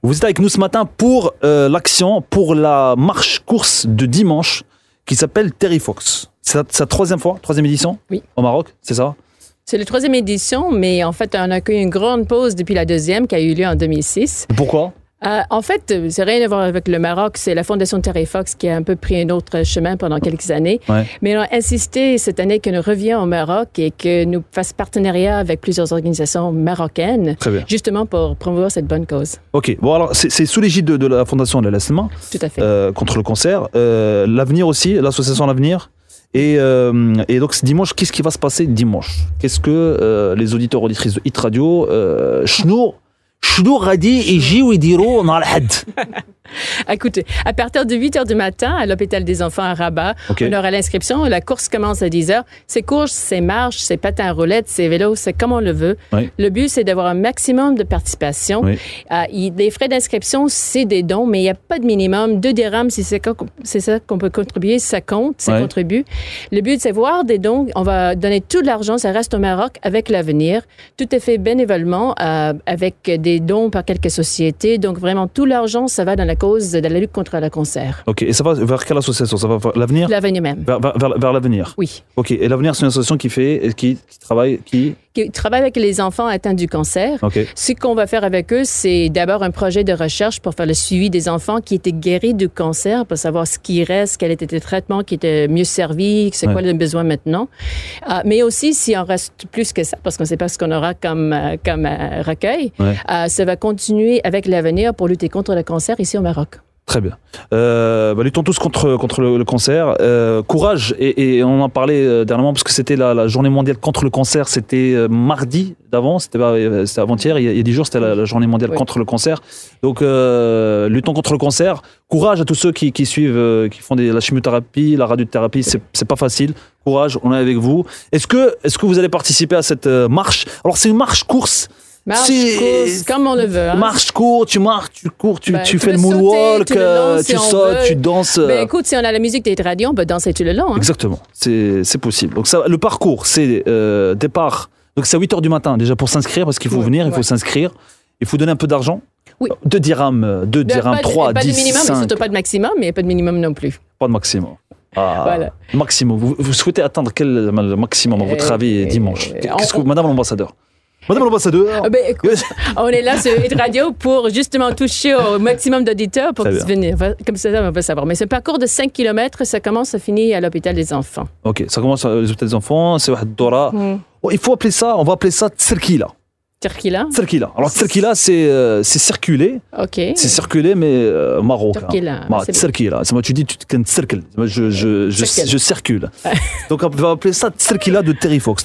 Vous êtes avec nous ce matin pour l'action, pour la marche-course de dimanche qui s'appelle Terry Fox. C'est sa troisième édition au Maroc, c'est ça? C'est la 3e édition, mais en fait, on a eu une grande pause depuis la 2e qui a eu lieu en 2006. Pourquoi? En fait, c'est rien à voir avec le Maroc. C'est la Fondation Terry Fox qui a un peu pris un autre chemin pendant quelques années. Ouais. Mais on a insisté cette année que nous revions au Maroc et que nous fassions partenariat avec plusieurs organisations marocaines, justement pour promouvoir cette bonne cause. Ok, bon alors c'est sous l'égide de la Fondation de l'Asma. Tout à fait. Contre le cancer. L'Avenir aussi, l'association L'Avenir. Et donc ce dimanche, qu'est-ce qui va se passer dimanche? Qu'est-ce que les auditeurs auditrices de Hit Radio شنو غادي يجيو يديروا نهار الأحد؟ Écoutez, à partir de 8h du matin, à l'hôpital des enfants à Rabat, on aura l'inscription. La course commence à 10h. C'est course, c'est marche, c'est patin à roulettes, c'est vélo, c'est comme on le veut. Oui. Le but, c'est d'avoir un maximum de participation. Oui. Les frais d'inscription, c'est des dons, mais il n'y a pas de minimum. 2 dirhams, si c'est ça qu'on peut contribuer, ça compte, ça contribue. Le but, c'est voir des dons. On va donner tout l'argent, ça reste au Maroc avec l'Avenir. Tout est fait bénévolement avec des dons par quelques sociétés. Donc, vraiment, tout l'argent, ça va dans la cause de la lutte contre le cancer. Ok, et ça va vers quelle association? Ça va vers l'Avenir? L'Avenir même. Vers l'Avenir? Oui. Ok, et l'Avenir, c'est une association qui travaille avec les enfants atteints du cancer. Okay. Ce qu'on va faire avec eux, c'est d'abord un projet de recherche pour faire le suivi des enfants qui étaient guéris du cancer, pour savoir ce qui reste, quel était le traitement qui était mieux servi, c'est quoi le besoin maintenant. Mais aussi, s'il en reste plus que ça, parce qu'on ne sait pas ce qu'on aura comme recueil, ça va continuer avec l'Avenir pour lutter contre le cancer ici au Maroc. Très bien. Luttons tous contre le cancer. Courage, et on en parlait dernièrement parce que c'était la journée mondiale contre le cancer, c'était mardi d'avant, c'était avant-hier, il y a 10 jours, c'était la journée mondiale contre le cancer. Donc, luttons contre le cancer. Courage à tous ceux qui suivent, qui font la chimiothérapie, la radiothérapie, c'est pas facile. Courage, on est avec vous. Est-ce que vous allez participer à cette marche? Alors, c'est une marche-course. Marche-course, comme on le veut. Hein. Marche-cours, tu marches, tu cours, tu fais le moonwalk, tu sautes, tu danses. Écoute, si on a la musique des radios, on peut danser tout le long. Hein. Exactement, c'est possible. Donc le parcours, c'est départ. Donc c'est à 8h du matin déjà pour s'inscrire, parce qu'il faut venir, il faut s'inscrire. Il faut donner un peu d'argent. Oui. 2 dirhams, 3, 10, pas de minimum, 5. Mais surtout pas de maximum, mais pas de minimum non plus. Pas de maximum. Voilà. Maximum. Vous souhaitez atteindre quel maximum à votre avis dimanche? Qu'est-ce que Madame l'ambassadeur? Madame l'ambassadeur. Écoute, on est là sur Hit Radio pour justement toucher au maximum d'auditeurs pour venir. Comme ça, on va savoir. Mais ce parcours de 5 km, ça commence à finir à l'hôpital des enfants. Ok, ça commence à l'hôpital des enfants, c'est Dora. Il faut appeler ça, on va appeler ça Tsirkila. Tsirkila. Alors Tsirkila, c'est circuler. Ok. C'est circuler, mais marocain. Tsirkila. C'est moi, tu dis, tu circles. Je circule. Donc on va appeler ça Tsirkila de Terry Fox.